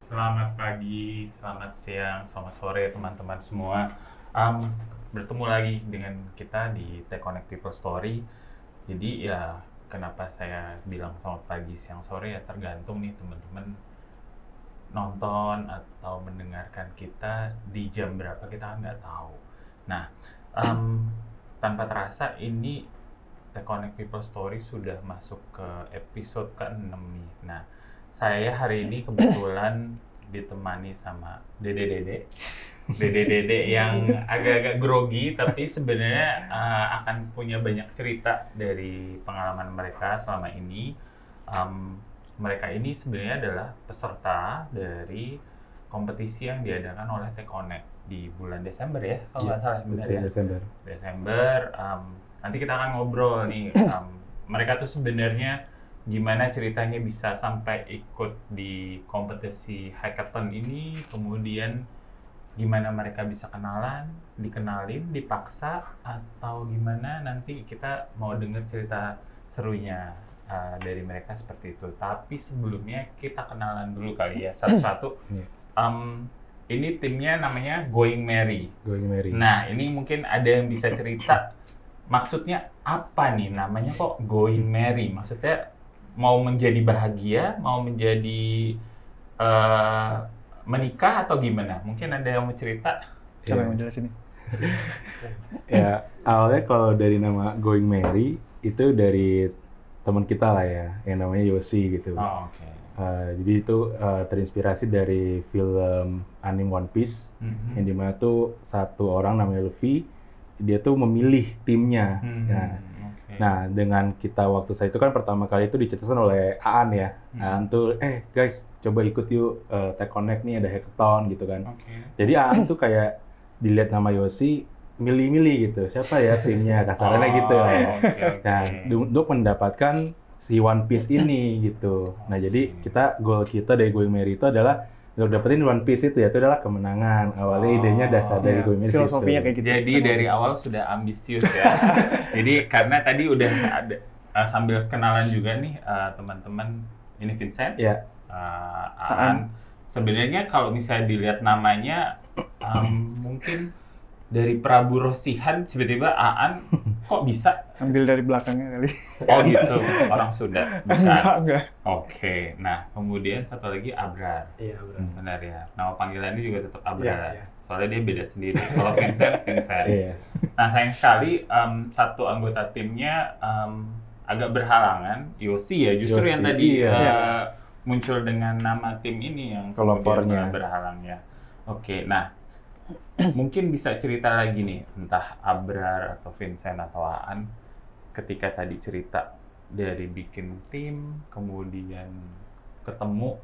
Selamat pagi, selamat siang, selamat sore teman-teman semua. Um, Bertemu lagi dengan kita di Tech Connect People Story. Jadi ya, kenapa saya bilang selamat pagi, siang, sore ya tergantung nih teman-teman nonton atau mendengarkan kita di jam berapa kita nggak tahu. Nah, um, tanpa terasa ini Tech Connect People Story sudah masuk ke episode ke-6 nih. Nah, saya hari ini kebetulan ditemani sama Dede yang agak-agak grogi, tapi sebenarnya akan punya banyak cerita dari pengalaman mereka selama ini. Mereka ini sebenarnya adalah peserta dari kompetisi yang diadakan oleh Tech Connect di bulan Desember ya, kalau nggak salah benar ya. Desember. Nanti kita akan ngobrol nih. Mereka tuh sebenarnya gimana ceritanya bisa sampai ikut di kompetisi hackathon ini, kemudian gimana mereka bisa dikenalin, dipaksa, atau gimana nanti kita mau dengar cerita serunya dari mereka seperti itu. Tapi sebelumnya kita kenalan dulu kali ya, satu-satu. Ini timnya namanya Going Merry. Nah, ini mungkin ada yang bisa cerita, maksudnya apa nih namanya kok Going Merry? Maksudnya mau menjadi bahagia, mau menjadi menikah atau gimana? Mungkin ada yang mau cerita? Siapa yang mau jelasin nih? Ya, awalnya kalau dari nama Going Merry itu dari teman kita lah ya, yang namanya Yosi gitu. Oh, oke. Jadi itu terinspirasi dari film anime One Piece, yang dimana tuh satu orang namanya Luffy, dia tuh memilih timnya. Nah, dengan kita waktu saya itu kan pertama kali itu dicetuskan oleh Aan ya. Aan tuh, guys, coba ikut yuk Tech Connect nih, ada hackathon gitu kan. Jadi Aan tuh kayak dilihat nama Yosi, milih-milih gitu, siapa ya timnya, kasarannya gitu lah ya. Nah, untuk mendapatkan si One Piece ini gitu. Nah, jadi goal kita dari Going Merry itu adalah untuk dapetin One Piece itu adalah kemenangan. Awalnya idenya dasar dari Going Merry filosofinya kayak gitu. Jadi dari awal sudah ambisius ya. Jadi karena tadi udah ada sambil kenalan juga nih teman-teman, ini Vincent, Aan. Sebenarnya kalau misalnya dilihat namanya mungkin dari Prabu Rosihan, tiba-tiba Aan kok bisa? Ambil dari belakangnya kali. Oh gitu, orang Sunda. Enggak. Oke, nah kemudian satu lagi Abrar. Iya, Abrar. Benar ya, nama panggilannya juga tetap Abrar. Iya. Soalnya dia beda sendiri. Kalau Vincent. Iya. Nah sayang sekali satu anggota timnya agak berhalangan, Yosi ya, justru yang tadi muncul dengan nama tim ini yang kelompoknya berhalang ya. Oke, nah mungkin bisa cerita lagi nih, entah Abrar atau Vincent atau Aan, ketika tadi cerita dari bikin tim, kemudian ketemu,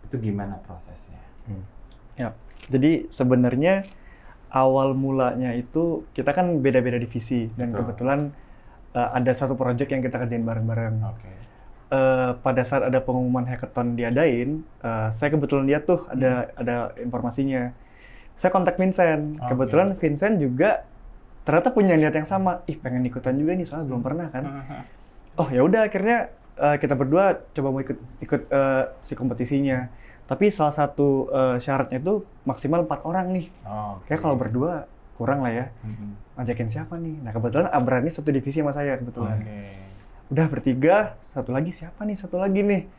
itu gimana prosesnya? Ya, jadi sebenarnya awal mulanya itu kita kan beda-beda divisi dan kebetulan ada satu proyek yang kita kerjain bareng-bareng. Pada saat ada pengumuman hackathon diadain, saya kebetulan lihat tuh ada informasinya. Saya kontak Vincent. Kebetulan Vincent juga ternyata punya niat yang sama. Pengen ikutan juga nih, soalnya belum pernah kan. Oh ya udah, akhirnya kita berdua coba mau ikut si kompetisinya. Tapi salah satu syaratnya itu maksimal 4 orang nih. Kayak kalau berdua kurang lah ya. Ngajakin siapa nih? Nah kebetulan Abrar ini satu divisi sama saya kebetulan. Udah bertiga, satu lagi nih.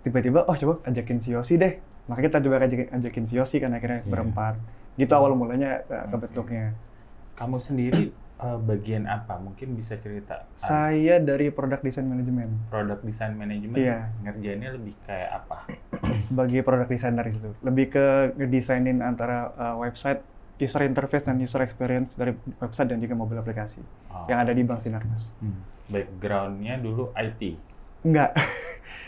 Tiba-tiba, coba ajakin si Yosi deh. Makanya kita coba ajakin si Yosi kan akhirnya berempat. Gitu awal mulanya kebentuknya. Kamu sendiri bagian apa? Mungkin bisa cerita. Saya dari Product Design Management. Product Design Management? Iya. Ngerjainnya lebih kayak apa? Sebagai product designer itu. Lebih ke ngedesainin antara website, user interface dan user experience dari website dan juga mobile aplikasi yang ada di Bank Sinarmas. Background-nya dulu IT? Enggak.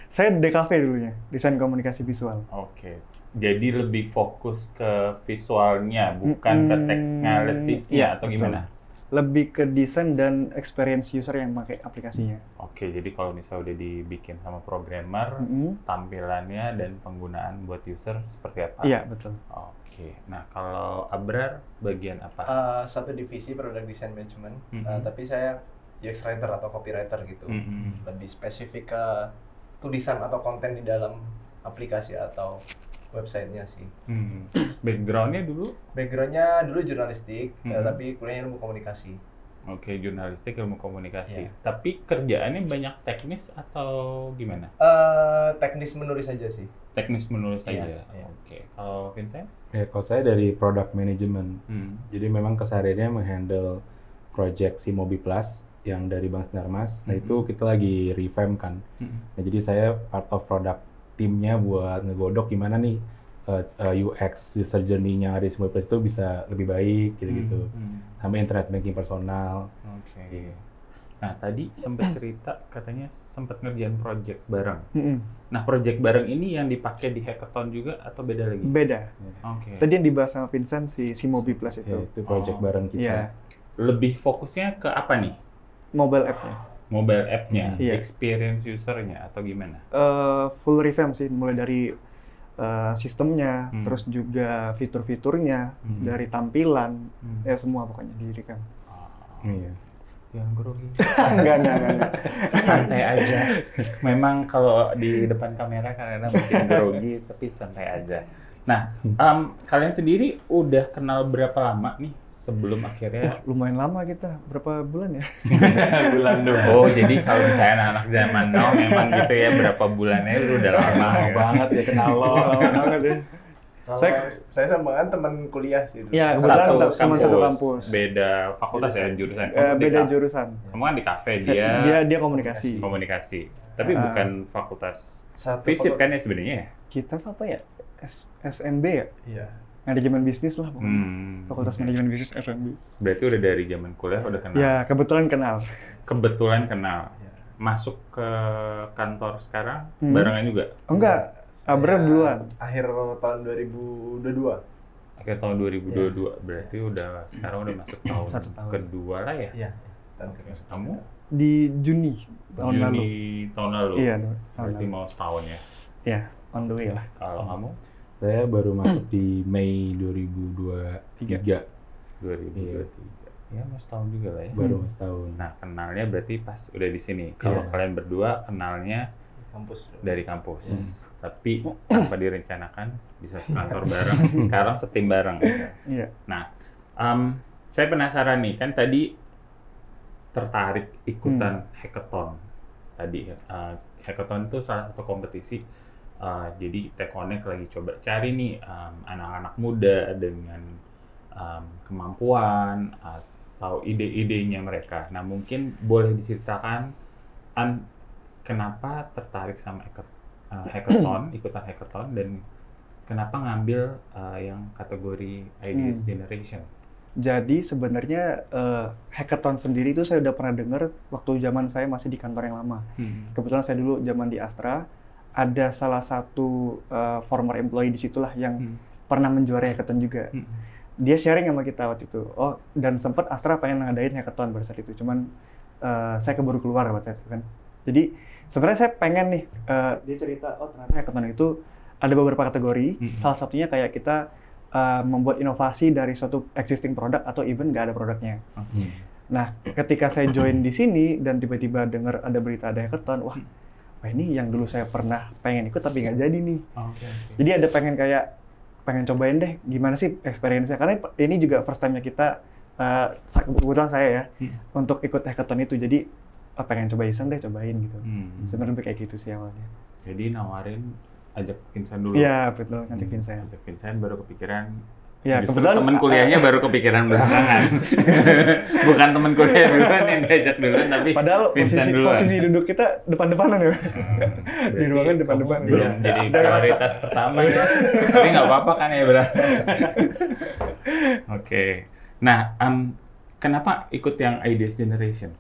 Saya DKV dulunya, desain komunikasi visual. Oke. Jadi lebih fokus ke visualnya, bukan ke teknikalisnya atau gimana? Lebih ke desain dan experience user yang pakai aplikasinya. Oke, jadi kalau misalnya udah dibikin sama programmer, tampilannya dan penggunaan buat user seperti apa? Iya, betul. Oke. Nah, kalau Abrar bagian apa? Satu divisi Product Design Management, tapi saya UX writer atau copywriter gitu. Lebih spesifik ke tulisan atau konten di dalam aplikasi atau websitenya sih. Backgroundnya dulu? Backgroundnya dulu jurnalistik, tapi kuliahnya ilmu komunikasi. Oke, jurnalistik ilmu komunikasi. Tapi kerjaannya banyak teknis atau gimana? Teknis menulis saja sih. Teknis menulis saja. Oke. Kalau Vincent? Kalau saya dari product management. Jadi memang kesehariannya menghandle project si Mobi Plus yang dari Bang Sinarmas. Nah itu kita lagi revamp kan. Nah jadi saya part of product timnya buat ngegodok gimana nih UX user journey-nya dari Mobi Plus itu bisa lebih baik gitu-gitu. Sampai internet banking personal. Oke. Nah tadi sempat cerita katanya sempat ngerjain project bareng. Nah project bareng ini yang dipakai di hackathon juga atau beda lagi? Beda. Oke. Tadi yang dibahas sama Vincent si Mobi Plus itu. Itu project bareng kita. Lebih fokusnya ke apa nih? Mobile app-nya. Mobile app-nya, experience user-nya atau gimana? Full revamp sih, mulai dari sistemnya, terus juga fitur-fiturnya, dari tampilan, ya semua pokoknya di revamp. Iya. Jangan grogi. Enggak. Santai aja. Memang kalau di depan kamera karena mungkin grogi, tapi santai aja. Nah, kalian sendiri udah kenal berapa lama nih? Sebelum akhirnya lumayan lama kita, berapa bulan ya? Bulan dulu. Oh, jadi kalau misalnya anak-anak zaman now memang gitu ya, berapa bulannya itu udah lama banget ya kenal lo. Lama banget ya. Saya sama kan teman kuliah sih dulu. Iya, kebetulan teman satu kampus. Beda fakultas ya, jurusan. Beda jurusan. Kamu kan di kafe, dia komunikasi. Komunikasi. Tapi bukan fakultas FISIP kan ya sebenarnya ya? Kita apa ya? SMB ya? Iya. Manajemen bisnis lah pokoknya. Fakultas Manajemen Bisnis FMB. Berarti udah dari zaman kuliah udah kenal? Ya, kebetulan kenal. Masuk ke kantor sekarang barengan juga? Enggak, Abraham duluan. Akhir tahun 2022. Akhir tahun 2022, berarti udah sekarang udah masuk tahun kedua lah ya? Iya, tahun kedua. Kamu? Di Juni tahun lalu. Tahun lalu? Iya, berarti mau setahun ya? Iya, on the way lah. Kalau kamu? Saya baru masuk di Mei 2023. 2023. Ya, mau setahun juga lah ya. Baru setahun. Nah, kenalnya berarti pas udah di sini. Kalau kalian berdua kenalnya dari kampus. Tapi tanpa direncanakan bisa sekantor bareng. Sekarang setim bareng. Iya. Nah, saya penasaran nih, kan tadi tertarik ikutan hackathon. Tadi hackathon itu salah satu kompetisi. Jadi Tech-Connect lagi coba cari nih anak-anak muda dengan kemampuan atau ide-idenya mereka. Nah mungkin boleh diceritakan kenapa tertarik sama hackathon, ikutan hackathon, dan kenapa ngambil yang kategori Ideas Generation. Jadi sebenarnya hackathon sendiri itu saya udah pernah dengar waktu zaman saya masih di kantor yang lama. Kebetulan saya dulu zaman di Astra. Ada salah satu former employee di situlah yang pernah menjuarai hackathon juga. Dia sharing sama kita waktu itu. Oh, dan sempat Astra pengen ngadain hackathon pada saat itu. Cuman saya keburu keluar pada saat itu kan. Jadi sebenarnya saya pengen nih, dia cerita, oh ternyata hackathon itu ada beberapa kategori. Salah satunya kayak kita membuat inovasi dari suatu existing produk atau even nggak ada produknya. Nah, ketika saya join di sini dan tiba-tiba dengar ada berita ada hackathon, wah ini yang dulu saya pernah pengen ikut tapi nggak jadi nih. Jadi ada pengen cobain deh gimana sih experience-nya, karena ini juga first time-nya kita, kebetulan saya ya, untuk ikut hackathon itu. Jadi pengen coba iseng deh, cobain gitu. Sebenarnya kayak gitu sih awalnya. Jadi nawarin ajak Vincent dulu. Iya, betul, ngajak Vincent. Ajak Vincent baru kepikiran. Ya, justru kebetulan teman kuliahnya baru kepikiran belakangan. Bukan teman kuliah duluan yang diajak duluan, tapi padahal posisi duduk kita depan-depanan ya. Di ruangan depan-depan. Belum jadi prioritas pertama ya. Tapi nggak apa-apa kan ya, Bro? Oke. Nah, kenapa ikut yang Ideas Generation?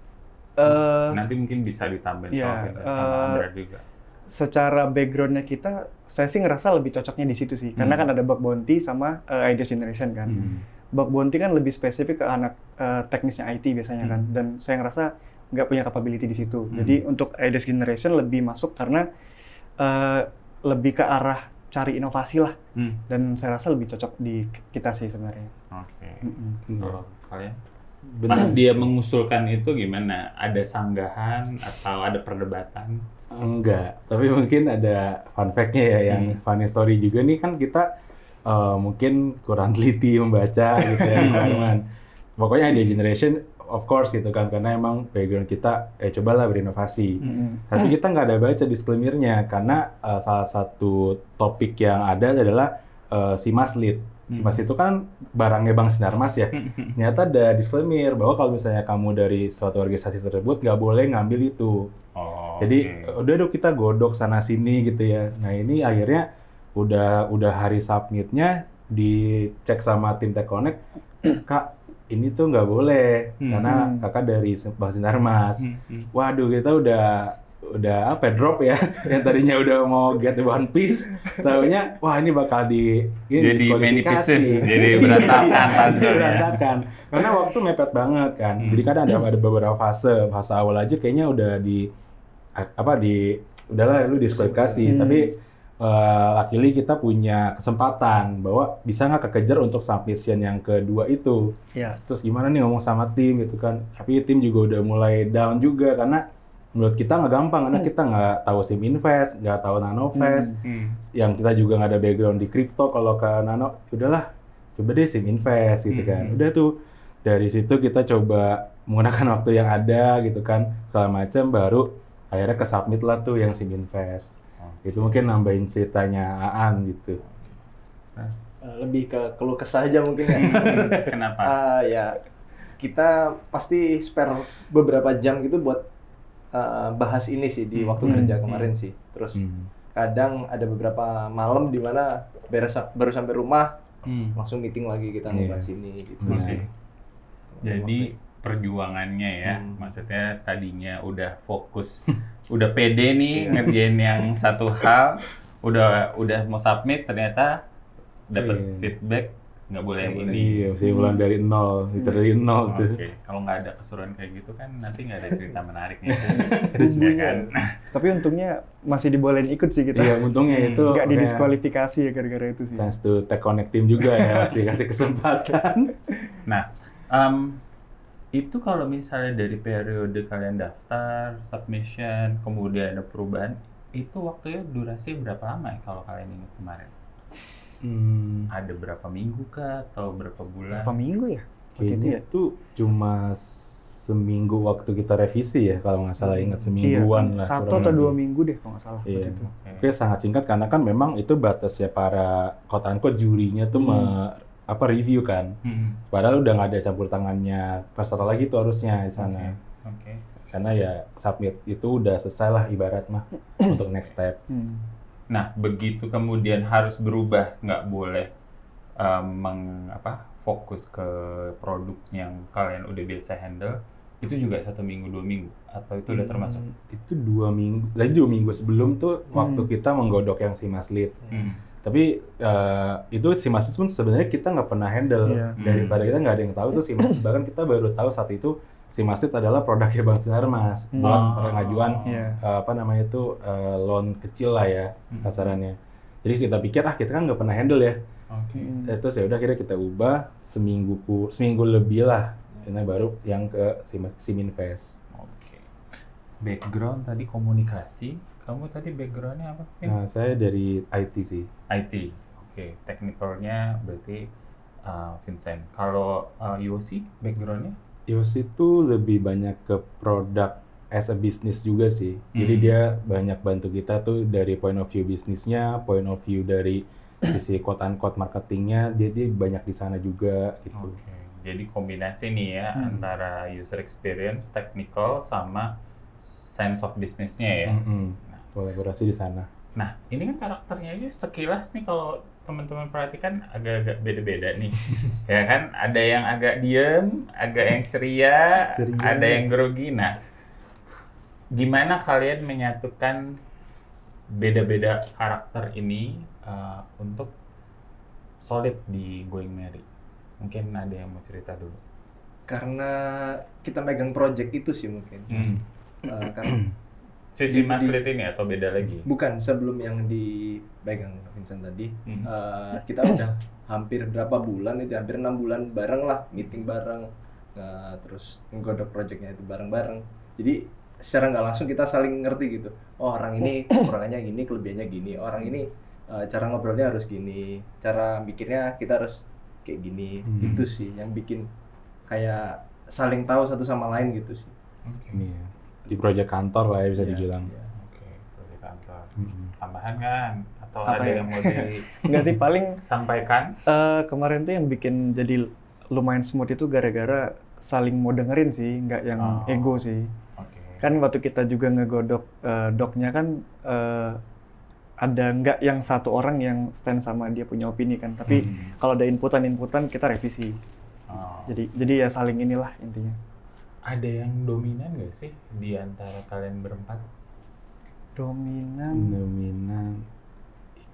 Nanti mungkin bisa ditambahin sama Andra juga. Secara background-nya kita, saya sih ngerasa lebih cocoknya di situ sih. Karena kan ada Bug Bounty sama Ideas Generation kan. Bug Bounty kan lebih spesifik ke anak teknisnya IT biasanya kan. Dan saya ngerasa nggak punya capability di situ. Jadi untuk Ideas Generation lebih masuk karena lebih ke arah cari inovasi lah. Dan saya rasa lebih cocok di kita sih sebenarnya. Oke. Kalau kalian? Pas dia mengusulkan itu gimana? Ada sanggahan atau ada perdebatan? Enggak, tapi mungkin ada fun fact-nya ya, yang funny story juga nih, kan kita mungkin kurang teliti membaca gitu ya, teman-teman. Pokoknya Idea Generation, of course gitu kan, karena emang background kita, cobalah berinovasi. Tapi kita nggak ada baca disclaimer-nya, karena salah satu topik yang ada adalah SIMAS Lead. SIMAS itu kan barangnya Bank Sinarmas ya. Ternyata ada disclaimer bahwa kalau misalnya kamu dari suatu organisasi tersebut nggak boleh ngambil itu. Jadi udah kita godok sana sini gitu ya. Nah ini akhirnya udah hari submitnya dicek sama tim Tech Connect, Kak ini tuh nggak boleh karena kakak dari Bank Sinarmas. Waduh, kita udah drop ya, yang tadinya udah mau get one piece, tahunya wah ini bakal jadi many pieces, jadi berantakan. Karena waktu mepet banget kan. Jadi kadang ada beberapa fase awal aja kayaknya udah udahlah lu diskualifikasi. Tapi luckily kita punya kesempatan bahwa bisa nggak kekejar untuk submission yang kedua itu. Terus gimana nih ngomong sama tim gitu kan. Tapi tim juga udah mulai down juga karena menurut kita nggak gampang, karena kita nggak tahu SIM Invest, nggak tahu Nanofest, yang kita juga nggak ada background di crypto. Kalau ke Nano, udahlah, coba deh SIM Invest gitu kan. Udah tuh, dari situ kita coba menggunakan waktu yang ada gitu kan, segala macam, baru akhirnya ke submit lah tuh yang SIM Invest. Itu mungkin nambahin ceritanya Aan gitu. Lebih ke keluh kesah aja mungkin ya. Kenapa? Ya, kita pasti spare beberapa jam gitu buat bahas ini sih di waktu kerja kemarin sih. Terus kadang ada beberapa malam di mana baru sampai rumah langsung meeting lagi kita ngebahas ini gitu sih. Jadi perjuangannya ya, maksudnya tadinya udah fokus, udah pede nih ngerjain yang satu hal, udah mau submit, ternyata dapat feedback nggak boleh yang ini. Iya, mesti ulang dari nol, literally nol tuh. Kalau nggak ada keseruan kayak gitu kan nanti nggak ada cerita menariknya. Ya kan? Tapi untungnya masih dibolehin ikut sih kita. Iya, untungnya itu. Nggak didiskualifikasi ya gara-gara itu sih. Thanks to Tech Connect Team juga ya, masih kasih kesempatan. Nah, itu kalau misalnya dari periode kalian daftar, submission, kemudian ada perubahan, itu waktunya durasi berapa lama ya kalau kalian ingat kemarin? Ada berapa minggu kah atau berapa bulan? Berapa minggu ya? Kayaknya itu cuma seminggu waktu kita revisi ya, kalau nggak salah, ingat semingguan lah. 1 atau 2 minggu deh kalau nggak salah. Iya. Oke, sangat singkat karena kan memang itu batasnya para quote-unquote jurinya tuh review kan. Padahal udah nggak ada campur tangannya peserta lagi tuh harusnya di sana. Karena ya submit itu udah selesai lah ibarat mah untuk next step. Nah, begitu kemudian harus berubah, nggak boleh fokus ke produk yang kalian udah biasa handle, itu juga 1 minggu, 2 minggu, atau itu udah termasuk? Itu 2 minggu, lagi 2 minggu sebelum tuh waktu kita menggodok yang SIMAS Lead. Tapi itu SIMAS pun sebenarnya kita nggak pernah handle, daripada kita nggak ada yang tahu tuh SIMAS, bahkan kita baru tahu saat itu SIMAS Lead adalah produknya Bank Sinarmas buat pengajuan loan kecil lah ya kasarannya. Jadi kita pikir kita kan nggak pernah handle ya. Terus ya udah akhirnya kita ubah seminggu lebih lah, ini baru yang ke SIM Invest. Background tadi komunikasi, kamu tadi backgroundnya apa? Nah, saya dari IT sih. IT, technicalnya berarti Vincent. Kalau Yosi backgroundnya? Yosi itu lebih banyak ke produk as a business juga sih. Jadi dia banyak bantu kita tuh dari point of view bisnisnya, point of view dari sisi quote-unquote marketingnya, dia banyak di sana juga gitu. Jadi kombinasi nih ya antara user experience, technical, sama sense of business-nya ya. Kolaborasi di sana. Nah, ini kan karakternya aja sekilas nih kalau teman-teman perhatikan agak-agak beda-beda nih. Ya kan, ada yang agak diem, agak yang ceria, ada yang grogi. Nah, gimana kalian menyatukan beda-beda karakter ini untuk solid di Going Merry? Mungkin ada yang mau cerita dulu. Karena kita megang project itu sih mungkin. Karena sisi Mas Lit ini atau beda lagi? Bukan, sebelum yang dipegang Vincent tadi, kita udah hampir berapa bulan itu, hampir 6 bulan bareng lah, meeting bareng, terus nggodok projectnya itu bareng-bareng. Jadi secara nggak langsung kita saling ngerti gitu. Oh orang ini kekurangannya gini, kelebihannya gini. Orang ini cara ngobrolnya harus gini, cara mikirnya kita harus kayak gini. Gitu sih yang bikin kayak saling tahu satu sama lain gitu sih. Iya. Di proyek kantor lah ya bisa dibilang. Oke, proyek kantor. Tambahan kan? Atau Apa ada ya? yang mau di Enggak sih, paling sampaikan? kemarin tuh yang bikin jadi lumayan smooth itu gara-gara saling mau dengerin sih, nggak yang ego sih. Oke. Kan waktu kita juga ngegodok doknya kan ada nggak yang satu orang yang stand sama dia punya opini kan, tapi kalau ada inputan kita revisi. Jadi ya saling inilah intinya. Ada yang dominan nggak sih di antara kalian berempat? Dominan.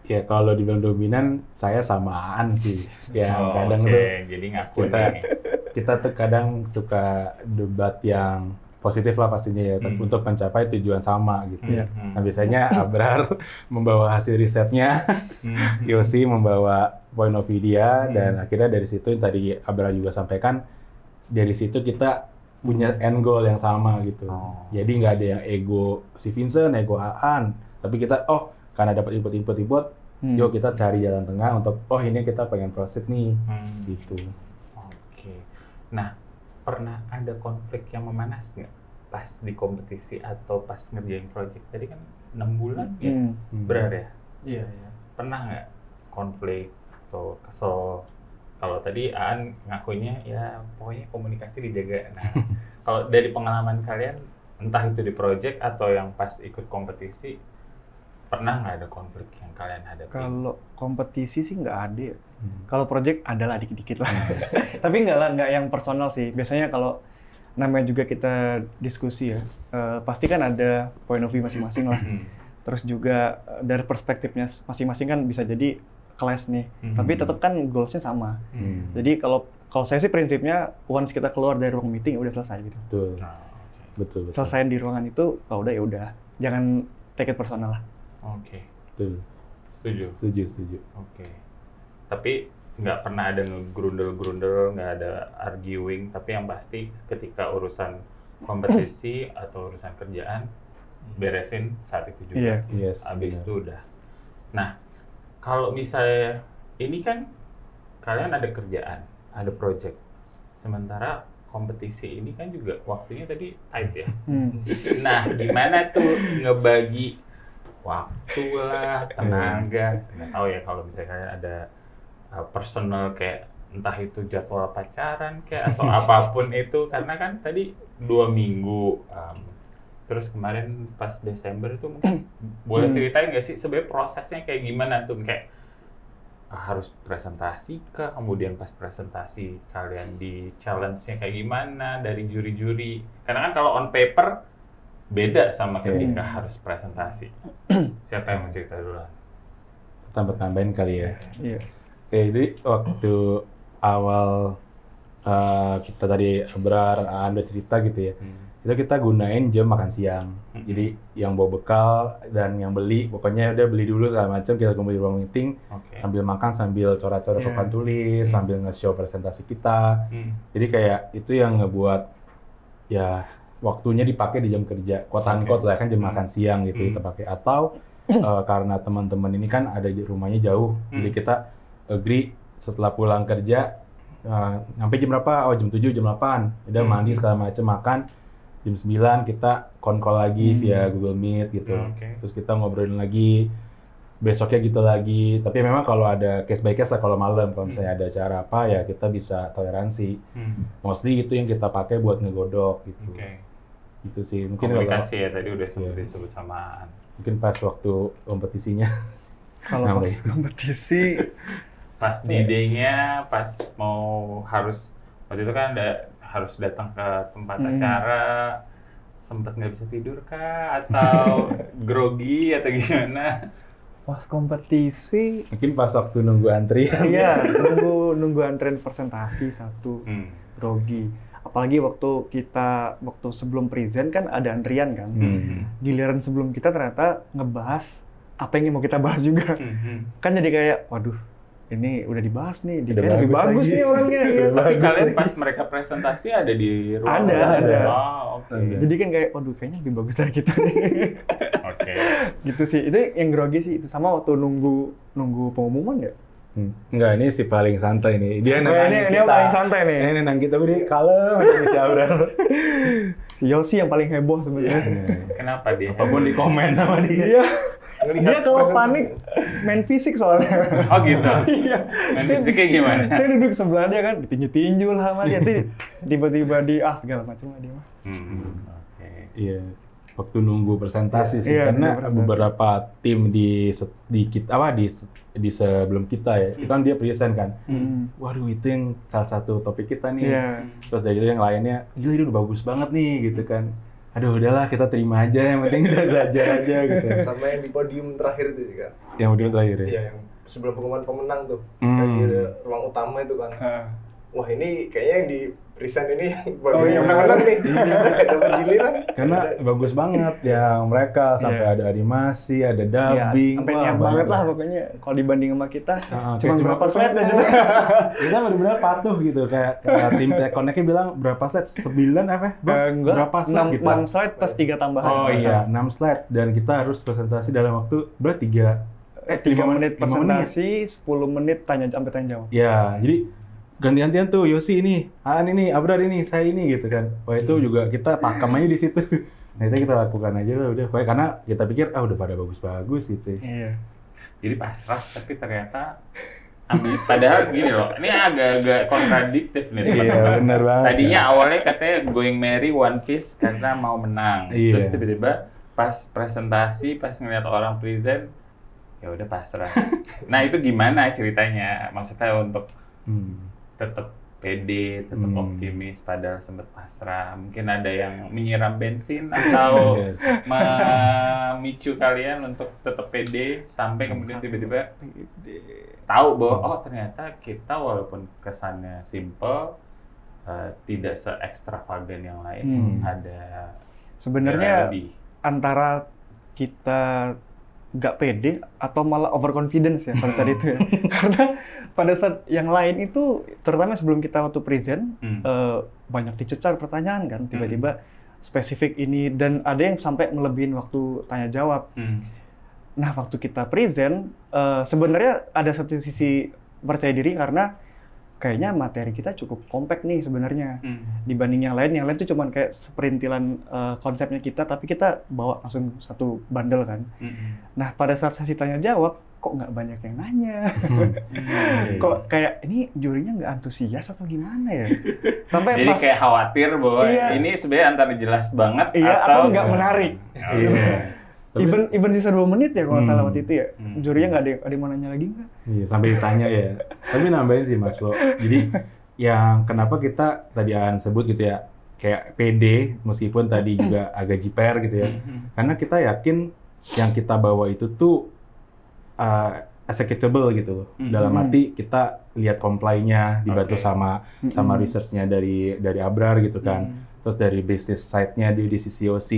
Ya kalau dibilang dominan, saya samaan sih. Ya kadang tuh jadi ngaku nih. kita tuh kadang suka debat yang positif lah pastinya ya, untuk mencapai tujuan sama gitu. Nah biasanya Abrar membawa hasil risetnya, Yosi membawa point of view dia, dan akhirnya dari situ yang tadi Abrar juga sampaikan, dari situ kita punya end goal yang sama gitu. Jadi nggak ada yang ego si Vincent, ego Aan, tapi kita karena dapat input, yuk kita cari jalan tengah untuk ini kita pengen proceed nih, gitu. Oke. Nah, pernah ada konflik yang memanas nggak pas di kompetisi atau pas ngerjain project? Tadi kan 6 bulan ya, benar ya? Iya. Pernah nggak konflik atau kesel? Kalau tadi Aan ngakuinnya ya pokoknya komunikasi dijaga. Nah, kalau dari pengalaman kalian, entah itu di project atau yang pas ikut kompetisi, pernah nggak ada konflik yang kalian hadapi? Kalau kompetisi sih nggak ada. Kalau project adalah dikit-dikit lah. Tapi nggak yang personal sih. Biasanya kalau namanya juga kita diskusi ya, pasti kan ada point of view masing-masing lah. Terus juga dari perspektifnya masing-masing kan bisa jadi clash nih. Tapi tetap kan goals-nya sama. Jadi kalau saya sih prinsipnya once kita keluar dari ruang meeting udah selesai gitu. Betul. Selesaiin di ruangan itu, udah ya udah. Jangan take it personal lah. Oke. Betul. Setuju. Oke. Tapi nggak pernah ada ngegrundel, nggak ada arguing, tapi yang pasti ketika urusan kompetisi atau urusan kerjaan, beresin saat itu juga. Abis itu udah. Nah, kalau misalnya ini kan kalian ada kerjaan, ada project, sementara kompetisi ini kan juga waktunya tadi tight ya. Nah, gimana tuh ngebagi waktu lah, tenaga, nggak tahu ya kalau misalnya kalian ada personal kayak entah itu jadwal pacaran kayak atau apapun itu, karena kan tadi 2 minggu, terus kemarin pas Desember itu mungkin boleh ceritain nggak sih sebenarnya prosesnya kayak gimana tuh, kayak harus presentasi kah, kemudian pas presentasi kalian di challenge-nya kayak gimana dari juri-juri, karena kan kalau on paper beda sama ketika harus presentasi. Siapa yang mau cerita dulu? Tambahin kali ya. Iya. Jadi waktu awal kita tadi Abrar, Aan udah cerita gitu ya, itu kita gunain jam makan siang. Jadi yang bawa bekal dan yang beli, pokoknya udah beli dulu segala macam, kita kumpul di ruang meeting, sambil makan, sambil coret-coret papan tulis, sambil nge-show presentasi kita. Jadi kayak itu yang ngebuat ya waktunya dipakai di jam kerja, quote unquote lah kan jam makan siang gitu kita pakai. Atau karena teman-teman ini kan ada rumahnya jauh, jadi kita agree setelah pulang kerja sampai jam berapa? Jam 7, jam 8. Udah mandi segala macam, makan. Jam 9 kita call lagi via Google Meet gitu. Terus kita ngobrolin lagi. Besoknya gitu lagi. Tapi memang kalau ada case by case lah kalau malam, kalau misalnya ada acara apa ya kita bisa toleransi. Mostly itu yang kita pakai buat ngegodok gitu. Gitu sih. Mungkin komunikasi ya tadi udah sempat disebut samaan. Mungkin pas waktu kompetisinya. Kalau pas kompetisi pas D-Day-nya, pas mau waktu itu kan harus datang ke tempat acara, sempet nggak bisa tidur kah? Atau grogi atau gimana? Pas kompetisi mungkin pas waktu nunggu antrian. Iya, nunggu antrian presentasi satu, grogi. Apalagi waktu sebelum present kan ada antrian kan. Giliran sebelum kita ternyata ngebahas apa yang mau kita bahas juga. Kan jadi kayak waduh, ini udah dibahas nih, Udah lebih bagus lagi. nih orangnya. Ya. Tapi kalian pas mereka presentasi ada di ruang? Ada. Oh, oke. Jadi kan kayak, waduh kayaknya lebih bagus dari kita nih. Oke. Gitu sih, itu yang grogi sih itu. Sama waktu nunggu pengumuman ya. Enggak, ini si paling santai nih. Dia Ini yang paling santai nih. Ini nang kita udah kalem aja si Abrar. Si Yosi yang paling heboh sebenarnya. Kenapa dia? Apapun di komen sama dia. Iya. Ngelihat Dia kalau presentasi. panik main fisik soalnya. Oh gitu? Iya. Main fisiknya gimana? Saya duduk sebelah dia kan, ditinju-tinju lah sama dia. Tiba-tiba segala macam lah dia mah. Oke. Iya. Waktu nunggu presentasi sih, Iya, karena nunggu presentasi. beberapa tim di sebelum kita ya, itu kan dia present kan. Waduh, itu yang salah satu topik kita nih. Iya. Terus dari itu yang lainnya, gila ini udah bagus banget nih gitu kan. Aduh udahlah kita terima aja, yang penting udah belajar aja gitu. Sama yang di podium terakhir itu juga. Yang udah terakhir ya. Iya, yang sebelum pengumuman pemenang tuh. Hmm. Di ruang utama itu kan. Wah, ini kayaknya yang di present ini yang Oh, iya, menang nih. Dapat giliran. Karena bagus banget ya mereka sampai Iya. ada animasi, ada Iya, dubbing. sampai wah, niat banget lah banget. pokoknya. Kalau dibanding sama kita, Nah, cuma kayak berapa slide aja. Kita benar-benar patuh gitu kayak tim Connect-nya bilang berapa slide? 9 apa? Enggak, Berapa slide gitu? 6 slide plus 3 tambahan. Oh iya, 6 slide dan kita harus presentasi dalam waktu berapa? 3 menit presentasi, 10 menit sampai tanya jawab. Ya, jadi ganti-gantian tuh Yosi ini, Aan ini, Abrar ini, saya ini gitu kan. Wah itu juga kita pakem aja di situ. Nah itu kita lakukan aja lah udah. Pokoknya karena kita pikir udah pada bagus-bagus gitu. Iya. Jadi pasrah, tapi ternyata padahal gini loh, ini agak-agak kontradiktif nih teman-teman. Iya benar banget. Tadinya awalnya katanya going marry One Piece karena mau menang. Iya. Terus tiba-tiba pas presentasi, pas ngeliat orang present, ya udah pasrah. Nah itu gimana ceritanya? Maksudnya untuk tetap pede, tetap optimis, padahal sempat pasrah. Mungkin ada yang menyiram bensin atau Yes. memicu kalian untuk tetap pede sampai kemudian tiba-tiba tahu bahwa oh ternyata kita walaupun kesannya simple, tidak se-ekstravagan yang lain, ada Sebenarnya lebih. antara kita nggak pede atau malah overconfidence ya pada saat itu ya. Karena pada saat yang lain itu, terutama sebelum kita waktu present, banyak dicecar pertanyaan kan, tiba-tiba spesifik ini, dan ada yang sampai melebihin waktu tanya jawab. Nah, waktu kita present, sebenarnya ada satu sisi percaya diri karena kayaknya materi kita cukup kompak nih sebenarnya dibanding yang lain. Yang lain tuh cuman kayak seperintilan konsepnya kita, tapi kita bawa langsung satu bundle kan. Nah, pada saat sesi tanya jawab, kok nggak banyak yang nanya? Kok kayak ini jurinya nggak antusias atau gimana ya? Sampai Jadi kayak khawatir bahwa Iya. ini sebenarnya antara jelas banget atau nggak menarik. Iya. Even sisa 2 menit ya kalau nggak salah waktu itu ya. Hmm. Jurinya nggak ada yang mau nanya lagi nggak? Iya, sampai ditanya ya. Tapi nambahin sih Mas Flo. Jadi yang kenapa kita tadi Aan sebut gitu ya, kayak PD meskipun tadi juga agak jiper gitu ya. Karena kita yakin yang kita bawa itu tuh executable gitu. Dalam arti kita lihat comply-nya dibantu sama research-nya dari Abrar gitu kan. Terus dari business side-nya di sisi OC,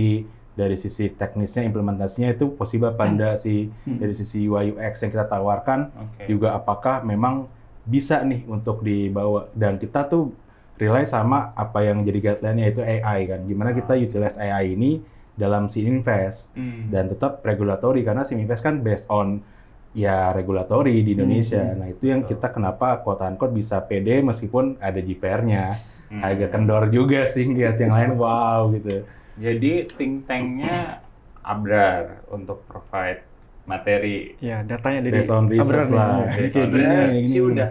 dari sisi teknisnya, implementasinya itu possible apa enggak sih, dari sisi UI UX yang kita tawarkan, juga apakah memang bisa nih untuk dibawa. Dan kita tuh rely sama apa yang jadi guideline-nya itu AI kan, gimana kita utilize AI ini dalam si invest, dan tetap regulatory, karena si invest kan based on ya regulatory di Indonesia. Nah itu yang kita kenapa quote-unquote bisa pede meskipun ada JPR-nya, agak kendor juga sih lihat yang lain wow gitu. Jadi think tank-nya Abrar untuk provide materi. Ya, datanya dari Based on research Abrar lah. nih. Based on Sebenarnya research. sih udah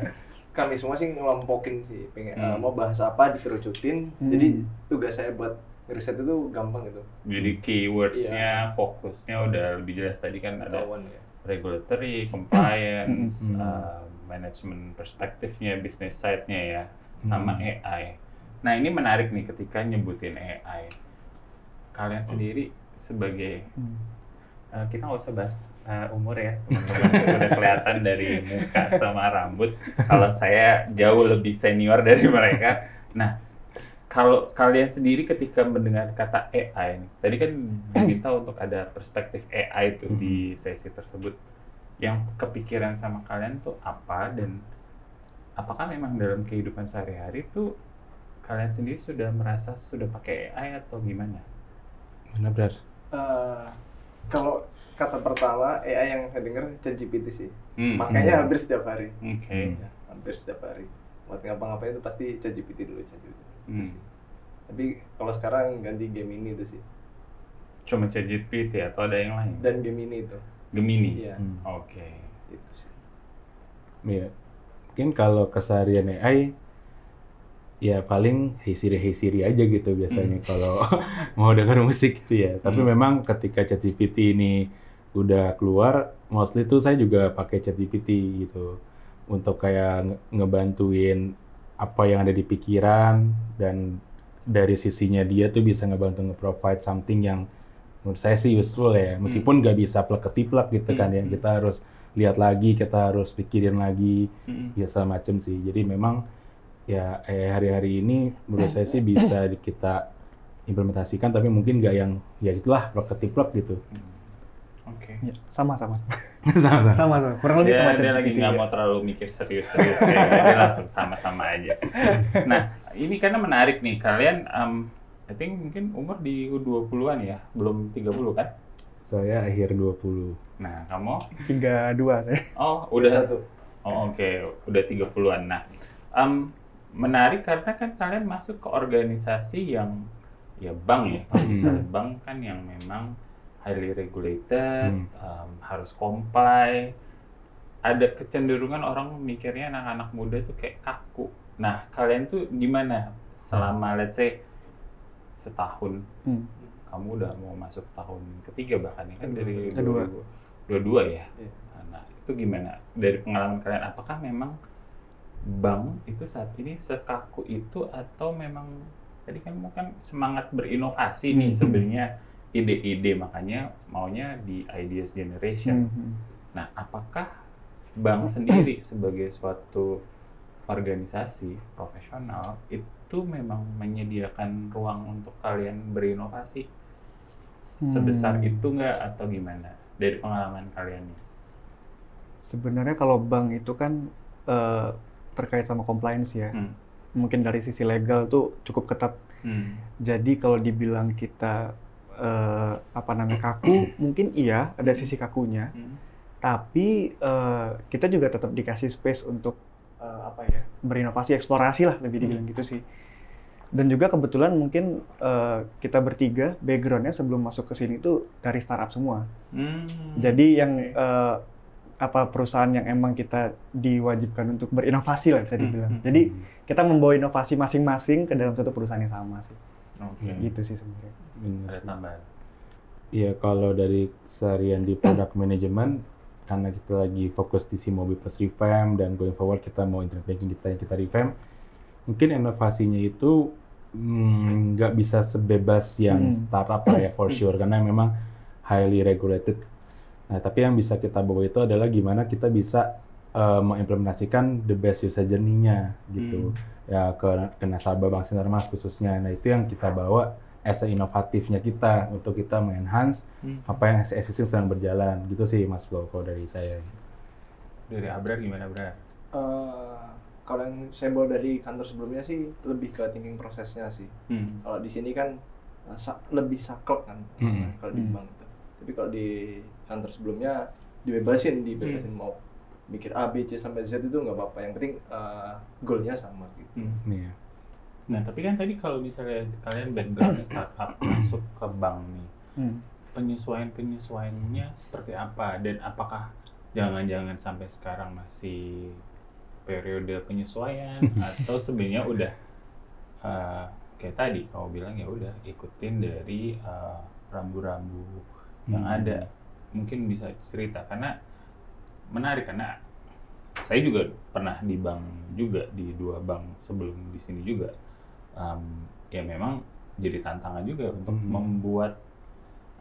kami semua sih ngelompokin sih, pengen mau bahas apa dikerucutin. Jadi tugas saya buat riset itu gampang gitu. Jadi keywords-nya, fokusnya udah lebih jelas tadi kan ada Ketahuan ya. regulatory, compliance, management perspektifnya, business side-nya ya, sama AI. Nah ini menarik nih ketika nyebutin AI. Kalian sendiri sebagai kita nggak usah bahas umur ya teman-teman, udah kelihatan dari muka sama rambut kalau saya jauh lebih senior dari mereka. Nah kalau kalian sendiri ketika mendengar kata AI, tadi kan diminta untuk ada perspektif AI itu di sesi tersebut. yang kepikiran sama kalian tuh apa, dan apakah memang dalam kehidupan sehari-hari tuh kalian sendiri sudah merasa sudah pakai AI atau gimana? Mana Brar? Kalau kata pertama AI yang saya dengar ChatGPT sih. Makanya hampir setiap hari. Ya, hampir setiap hari. Buat ngapa-ngapain itu pasti ChatGPT dulu, ChatGPT. Itu sih. Tapi kalau sekarang ganti Gemini itu sih. Cuma ChatGPT atau ada yang lain? Dan Gemini itu. Gemini? Iya. Oke. Itu sih. Iya. Mungkin kalau keseharian AI, ya paling hey Siri aja gitu biasanya kalau mau dengar musik gitu ya. Tapi memang ketika ChatGPT ini udah keluar, mostly tuh saya juga pakai ChatGPT gitu. Untuk kayak ngebantuin apa yang ada di pikiran, dan dari sisinya dia tuh bisa ngebantu nge-provide something yang menurut saya sih useful ya, meskipun nggak bisa plek-ketiplek gitu kan ya, kita harus lihat lagi, kita harus pikirin lagi, ya segala macem sih. Jadi memang ya hari-hari ini menurut saya sih bisa kita implementasikan, tapi mungkin nggak yang ya itulah plek-ketiplek gitu. Oke. Ya, sama. Sama. Kurang lebih sama Dia lagi nggak mau terlalu mikir serius-serius, dia langsung sama-sama aja. Nah, ini karena menarik nih, kalian I think mungkin umur di 20-an ya, belum 30 kan? Saya akhir 20. Nah, kamu? 32 saya. Oh, udah satu. Oh, oke. Udah 30-an. Nah, menarik karena kan kalian masuk ke organisasi yang ya bank ya. Kalau misalnya bank kan yang memang highly regulated, harus comply. Ada kecenderungan orang mikirnya anak-anak muda tuh kayak kaku. Nah, kalian tuh gimana selama let's say setahun, kamu udah mau masuk tahun ketiga bahkan ya kan dari 2022 ya. Nah itu gimana dari pengalaman kalian? Apakah memang bank itu saat ini sekaku itu, atau memang tadi kan kan semangat berinovasi nih sebenarnya, ide-ide makanya maunya di ideas generation. Nah apakah bank sendiri sebagai suatu organisasi profesional itu memang menyediakan ruang untuk kalian berinovasi sebesar itu nggak, atau gimana dari pengalaman kalian nih? Sebenarnya kalau bank itu kan terkait sama compliance ya, mungkin dari sisi legal tuh cukup ketat. Jadi kalau dibilang kita kaku, mungkin iya ada sisi kakunya, tapi kita juga tetap dikasih space untuk berinovasi, eksplorasi lah lebih dibilang gitu sih. Dan juga kebetulan mungkin kita bertiga backgroundnya sebelum masuk ke sini tuh dari startup semua. Jadi yang perusahaan yang emang kita diwajibkan untuk berinovasi lah bisa dibilang. Jadi kita membawa inovasi masing-masing ke dalam satu perusahaan yang sama sih. Gitu sih sebenarnya. Ada tambahan? Iya, kalau dari seharian di product management, karena kita lagi fokus di si Mobi Plus revamp, dan going forward kita mau internet banking kita revamp, mungkin inovasinya itu nggak bisa sebebas yang startup lah ya for sure, karena memang highly regulated. Nah tapi yang bisa kita bawa itu adalah gimana kita bisa mengimplementasikan the best user journey-nya gitu ya ke nasabah Bank Sinarmas khususnya. Nah itu yang kita bawa as inovatifnya kita untuk kita mengenhance apa yang existing sedang berjalan gitu sih Mas Flo kalau dari saya. Dari Abrar gimana Abrar? Kalau yang saya bawa dari kantor sebelumnya sih lebih ke thinking prosesnya sih. Kalau di sini kan lebih saklek kan kalau di bank itu. Tapi kalau di kantor sebelumnya dibebasin mau mikir A, B, C sampai Z itu nggak apa-apa. Yang penting goalnya sama gitu. Iya. Nah, tapi kan tadi kalau misalnya kalian background startup masuk ke bank nih, penyesuaiannya seperti apa? Dan apakah jangan-jangan sampai sekarang masih periode penyesuaian atau sebenarnya udah kayak tadi kamu bilang ya udah ikutin dari rambu-rambu yang ada? Mungkin bisa cerita karena menarik, karena saya juga pernah di bank juga, di 2 bank sebelum di sini juga. Ya memang jadi tantangan juga untuk membuat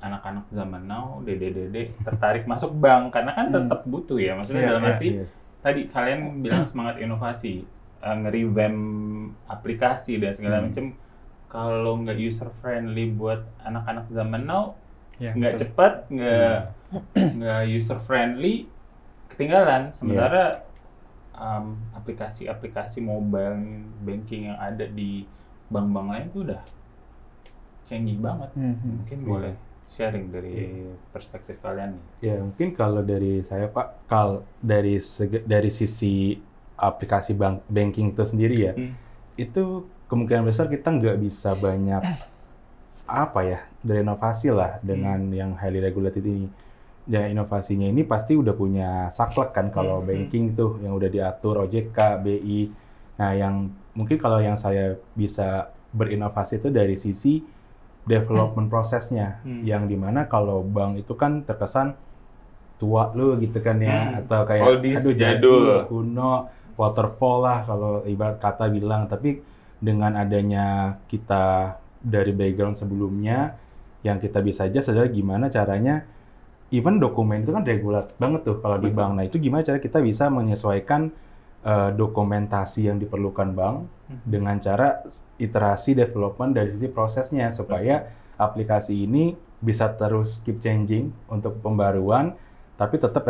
anak-anak zaman now, dede-dede tertarik masuk bank, karena kan tetap butuh ya, maksudnya dalam arti tadi kalian bilang semangat inovasi, nge-revamp aplikasi dan segala macam. Kalau nggak user friendly buat anak-anak zaman now, nggak cepat, nggak user friendly, ketinggalan. Sementara aplikasi-aplikasi mobile banking yang ada di bank-bank lain itu udah canggih banget. Mungkin boleh sharing dari perspektif kalian nih. Ya mungkin kalau dari saya Pak, dari sisi aplikasi banking itu sendiri ya, itu kemungkinan besar kita nggak bisa banyak berinovasi lah dengan yang highly regulated ini. Ya inovasinya ini pasti udah punya saklek kan kalau banking tuh yang udah diatur OJK, BI. Nah yang mungkin kalau yang saya bisa berinovasi itu dari sisi development prosesnya, yang dimana kalau bank itu kan terkesan tua lu gitu kan ya, atau kayak aduh jadul, kuno, waterfall lah kalau ibarat kata bilang. Tapi dengan adanya kita dari background sebelumnya, yang kita bisa aja adalah gimana caranya, even dokumen itu kan regular banget tuh kalau di bank. Nah itu gimana cara kita bisa menyesuaikan dokumentasi yang diperlukan bank dengan cara iterasi development dari sisi prosesnya supaya aplikasi ini bisa terus keep changing untuk pembaruan, tapi tetap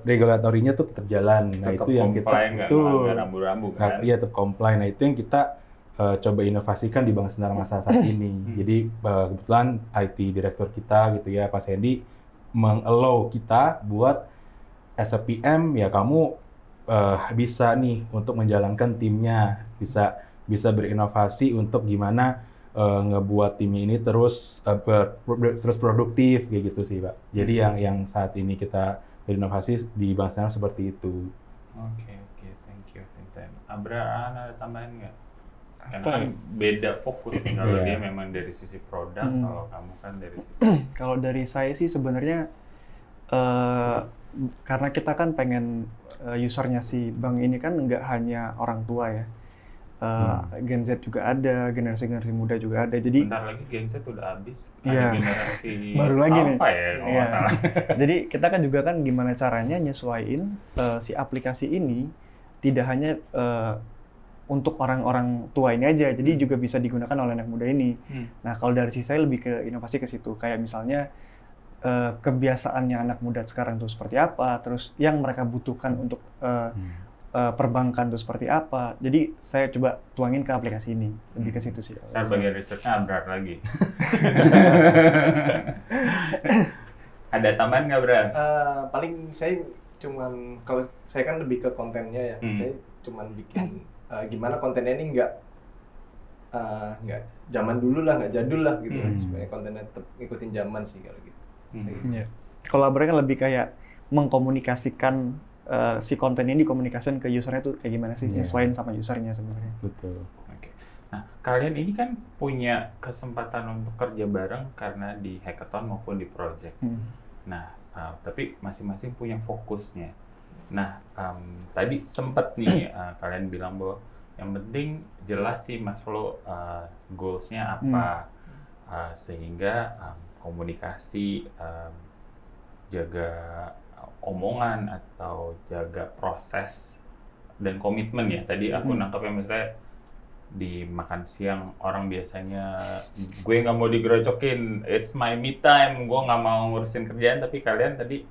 regulatorinya tuh tetap jalan. Nah itu yang kita nggak rambu-rambu kan? Iya tetap comply. Nah itu yang kita coba inovasikan di Bank Sinar Masa saat ini. Jadi kebetulan IT direktur kita gitu ya Pak Sandy meng-allow kita buat as a PM ya kamu bisa nih untuk menjalankan timnya, bisa berinovasi untuk gimana ngebuat timnya ini terus produktif kayak gitu sih Pak. Jadi yang saat ini kita berinovasi di Bank Sinar seperti itu. Oke, thank you Vincent. Abraham ada tambahan nggak? Karena kan beda fokus nih, kalau dia memang dari sisi produk, kalau kamu kan dari sisi... Kalau dari saya sih sebenarnya karena kita kan pengen usernya si bank ini kan nggak hanya orang tua ya, Gen Z juga ada, generasi muda juga ada. Jadi bentar lagi Gen Z udah habis, generasi baru lagi nih. Ya, salah. Jadi kita kan juga kan gimana caranya nyesuaiin si aplikasi ini tidak hanya untuk orang-orang tua ini aja, jadi juga bisa digunakan oleh anak muda ini. Nah, kalau dari sisi saya lebih ke inovasi ke situ, kayak misalnya kebiasaannya anak muda sekarang itu seperti apa, terus yang mereka butuhkan untuk perbankan itu seperti apa. Jadi saya coba tuangin ke aplikasi ini, lebih ke situ sih. Saya bagian risetnya berat lagi. Ada tambahan nggak berat? Paling saya cuman, kalau saya kan lebih ke kontennya ya, saya cuman bikin gimana kontennya ini nggak zaman dulu lah, nggak jadul lah gitu, supaya kontennya tetap ngikutin zaman sih kalau gitu. Kolaborasi kan lebih kayak mengkomunikasikan si konten ini dikomunikasikan ke usernya tuh kayak gimana sih, nyesuaiin sama usernya sebenarnya. Betul. Oke. Nah, kalian ini kan punya kesempatan untuk kerja bareng karena di hackathon maupun di project. Nah, tapi masing-masing punya fokusnya. Nah, tadi sempat nih kalian bilang bahwa yang penting jelas sih Mas Flo goals-nya apa, sehingga komunikasi, jaga omongan atau jaga proses dan komitmen ya. Tadi aku nangkapnya maksudnya di makan siang orang biasanya gue nggak mau digerocokin, it's my me time, gue nggak mau ngurusin kerjaan, tapi kalian tadi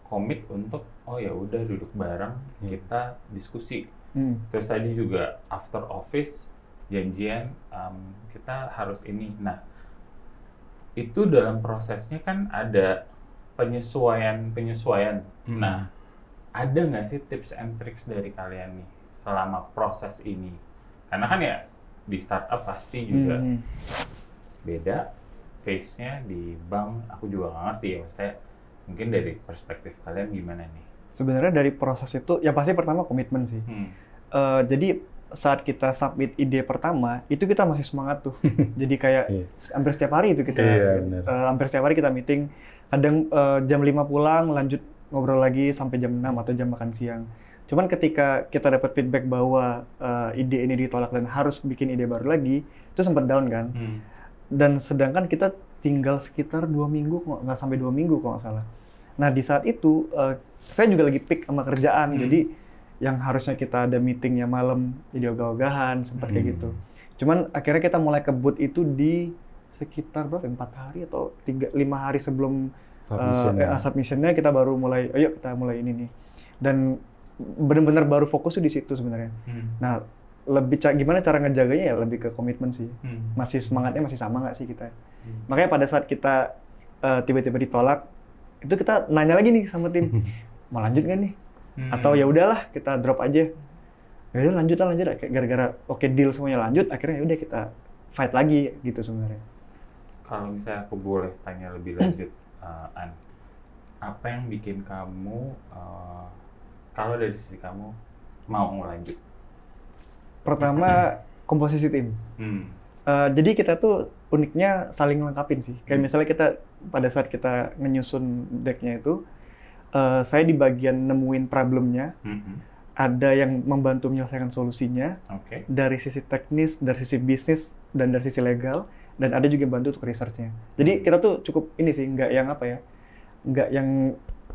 komit untuk oh ya udah duduk bareng kita diskusi. Terus tadi juga after office janjian kita harus ini. Nah itu dalam prosesnya kan ada penyesuaian. Nah ada nggak sih tips and tricks dari kalian nih selama proses ini? Karena kan ya di startup pasti juga beda phase-nya. Di bank aku juga nggak ngerti ya, maksudnya mungkin dari perspektif kalian gimana nih? Sebenarnya dari proses itu, ya pasti pertama komitmen sih. Jadi saat kita submit ide pertama, itu kita masih semangat tuh. Jadi kayak hampir setiap hari itu kita, hampir setiap hari kita meeting. Kadang jam 5 pulang, lanjut ngobrol lagi sampai jam 6 atau jam makan siang. Cuman ketika kita dapat feedback bahwa ide ini ditolak dan harus bikin ide baru lagi, itu sempat down kan. Dan sedangkan kita tinggal sekitar 2 minggu, nggak sampai 2 minggu kalau nggak salah. Nah di saat itu, saya juga lagi peak sama kerjaan, jadi yang harusnya kita ada meetingnya malam, jadi ogah-ogahan, sempat kayak gitu. Cuman akhirnya kita mulai kebut itu di sekitar berapa? 4 hari atau 5 hari sebelum submissionnya kita baru mulai, ayo kita mulai ini nih. Dan benar-benar baru fokus tuh di situ sebenarnya. Nah, gimana cara ngejaganya ya lebih ke komitmen sih. Masih semangatnya masih sama nggak sih kita? Makanya pada saat kita tiba-tiba ditolak, itu kita nanya lagi nih sama tim, mau lanjut nggak nih? Atau ya udahlah kita drop aja. Ya udah lanjut kayak gara-gara oke deal semuanya lanjut, akhirnya ya udah kita fight lagi gitu sebenarnya. Kalau misalnya aku boleh tanya lebih lanjut, An, apa yang bikin kamu kalau dari sisi kamu mau ngelanjut? Pertama, komposisi tim. Jadi kita tuh uniknya saling lengkapin sih. Kayak misalnya kita pada saat kita menyusun decknya itu, saya di bagian nemuin problemnya, ada yang membantu menyelesaikan solusinya, dari sisi teknis, dari sisi bisnis, dan dari sisi legal, dan ada juga bantu untuk research-nya. Jadi kita tuh cukup ini sih, nggak yang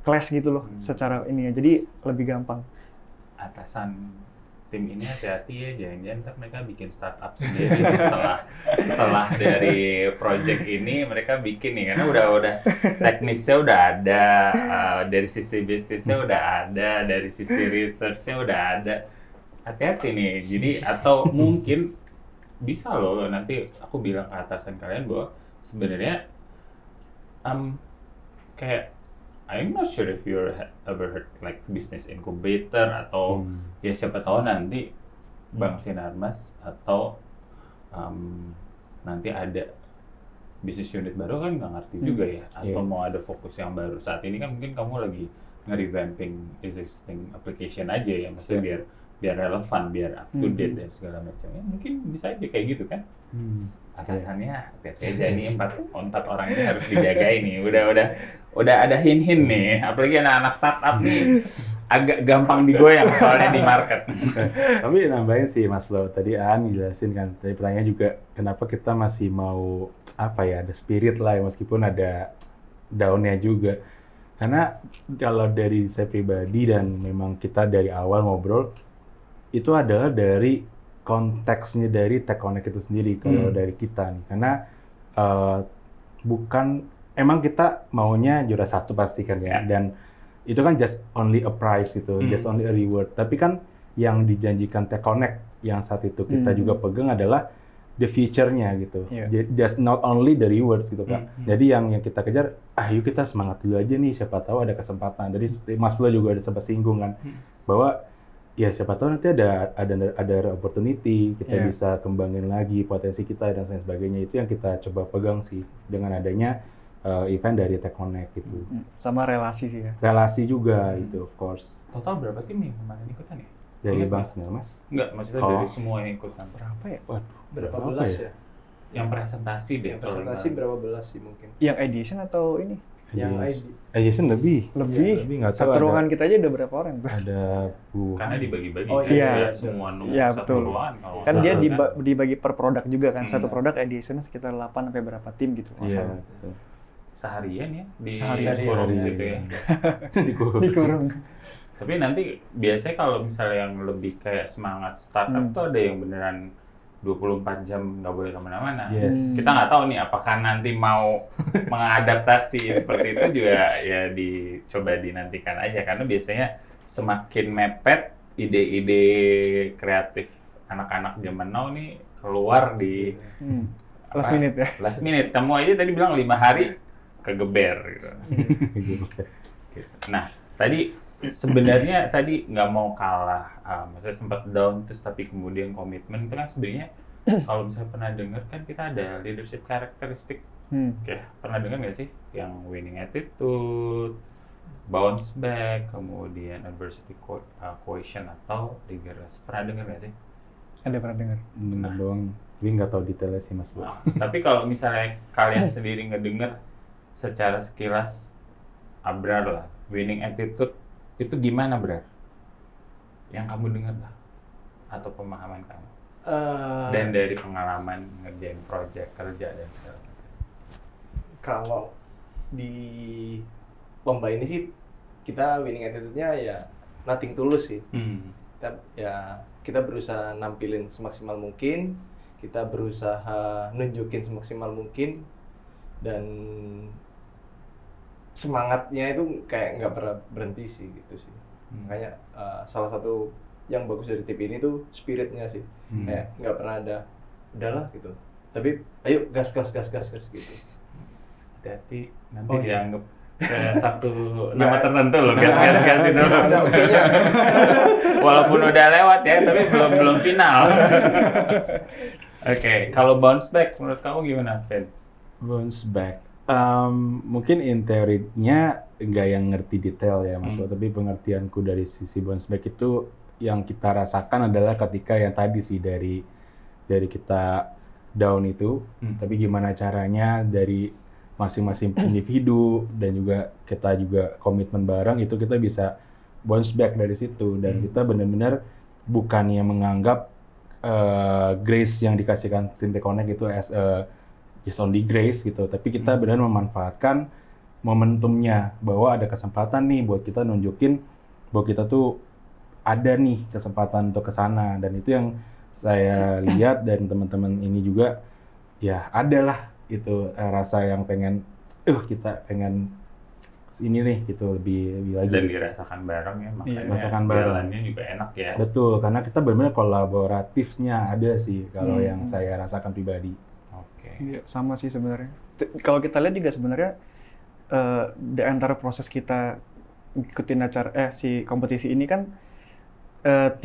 clash gitu loh secara ini ya. Jadi lebih gampang. Atasan tim ini hati-hati ya, jangan-jangan ntar mereka bikin startup sendiri setelah dari project ini mereka bikin nih, karena udah teknisnya udah ada, dari sisi bisnisnya udah ada, dari sisi researchnya udah ada. Hati-hati nih. Jadi atau mungkin bisa loh nanti aku bilang ke atasan kalian bahwa sebenarnya kayak I'm not sure if you ever heard like business incubator atau ya siapa tahu nanti Bang Sinarmas atau nanti ada bisnis unit baru kan nggak ngerti juga ya, atau mau ada fokus yang baru. Saat ini kan mungkin kamu lagi nge-revamping existing application aja ya, maksudnya biar relevan, biar up to date dan segala macam. Ya, mungkin bisa aja kayak gitu kan. Atasannya hati-hati aja nih, empat orang ini harus dijaga ini. Udah ada hint-hint nih, apalagi anak-anak startup nih agak gampang digoyang soalnya di market. Tapi nambahin sih Mas Lo, tadi An jelasin kan, tadi pertanyaan juga kenapa kita masih mau ada spirit lah ya, meskipun ada down-nya juga. Karena kalau dari saya pribadi dan memang kita dari awal ngobrol, itu adalah dari konteksnya dari Tech Connect itu sendiri kalau dari kita nih. Karena emang kita maunya juara 1 pasti kan ya, dan itu kan just only a prize gitu, just only a reward. Tapi kan yang dijanjikan Tech Connect yang saat itu kita juga pegang adalah the future-nya gitu. Just not only the reward gitu Pak. Jadi yang kita kejar, yuk kita semangat dulu aja nih, siapa tahu ada kesempatan. Jadi Mas Flo juga ada sempat singgung kan, bahwa ya siapa tahu nanti ada opportunity, kita bisa kembangin lagi potensi kita dan sebagainya. Itu yang kita coba pegang sih dengan adanya event dari Tech Connect gitu. Sama relasi sih ya. Relasi juga itu of course. Total berapa tim nih kemarin ikutan ya? Dari Bang Sinarmas? Enggak, maksudnya dari semua yang ikutan. Berapa ya? Waduh, berapa belas ya? Yang presentasi deh. Yang presentasi berapa belas sih mungkin? Yang edition atau ini? Yang edition lebih nggak tahu. Satu ruangan kita aja udah berapa orang tuh? Ada karena dibagi-bagi semua ya, satu ruangan. Kan dia dibagi per produk juga kan. Satu produk edition sekitar 8 sampai berapa tim gitu. Iya. Seharian ya di kurung situ ya. Dikurung. Tapi nanti biasanya kalau misalnya yang lebih kayak semangat startup tuh ada yang beneran 24 jam nggak boleh kemana-mana. Kita nggak tahu nih apakah nanti mau mengadaptasi seperti itu juga ya dicoba dinantikan aja, karena biasanya semakin mepet ide-ide kreatif anak-anak zaman now nih keluar di last minute ya. Last minute. Kamu aja tadi bilang 5 hari kegeber gitu. Nah, tadi sebenarnya tadi nggak mau kalah, maksudnya sempat down terus tapi kemudian komitmen itu kan sebenarnya kalau misalnya pernah dengar kan kita ada leadership karakteristik, pernah dengar nggak sih yang winning attitude, bounce back, kemudian adversity quotient atau rigorous, pernah dengar nggak sih? Ada pernah dengar. Dengar doang, tapi nggak tahu detailnya sih Mas. Tapi kalau misalnya kalian sendiri ngedengar secara sekilas Abrar lah, winning attitude itu gimana Brar? Yang kamu dengar lah, atau pemahaman kamu? Dan dari pengalaman ngerjain project kerja dan segala macam. Kalau di lomba ini sih kita winning attitude-nya ya nothing tulus sih. Kita berusaha nampilin semaksimal mungkin, kita berusaha nunjukin semaksimal mungkin, dan semangatnya itu kayak nggak pernah berhenti sih gitu sih. Makanya salah satu yang bagus dari tim ini tuh spiritnya sih. Kayak nggak pernah ada udahlah gitu. Tapi ayo gas gitu. Hati-hati nanti dianggap kayak satu nama tertentu loh, gas itu. Ada oke-nya. Walaupun udah lewat ya, tapi belum final. Oke, kalau bounce back menurut kamu gimana, Vince? Bounce back. Mungkin in teorinya nggak yang ngerti detail ya Mas, tapi pengertianku dari sisi bounce back itu yang kita rasakan adalah ketika yang tadi sih dari kita down itu, tapi gimana caranya dari masing-masing individu dan juga kita juga komitmen bareng itu kita bisa bounce back dari situ dan kita benar-benar bukannya menganggap grace yang dikasihkan tim Connect itu as just only grace gitu, tapi kita benar memanfaatkan momentumnya bahwa ada kesempatan nih buat kita nunjukin bahwa kita tuh ada nih kesempatan untuk ke sana, dan itu yang saya lihat dan teman-teman ini juga ya adalah itu rasa yang pengen kita pengen ini nih gitu lebih lagi dan dirasakan bareng ya, makanya rasakan bareng. Jalannya juga enak ya. Betul, karena kita benar-benar kolaboratifnya ada sih kalau yang saya rasakan pribadi. Oke. Iya, sama sih sebenarnya. Kalau kita lihat juga sebenarnya di antara proses kita ngikutin acara si kompetisi ini kan 3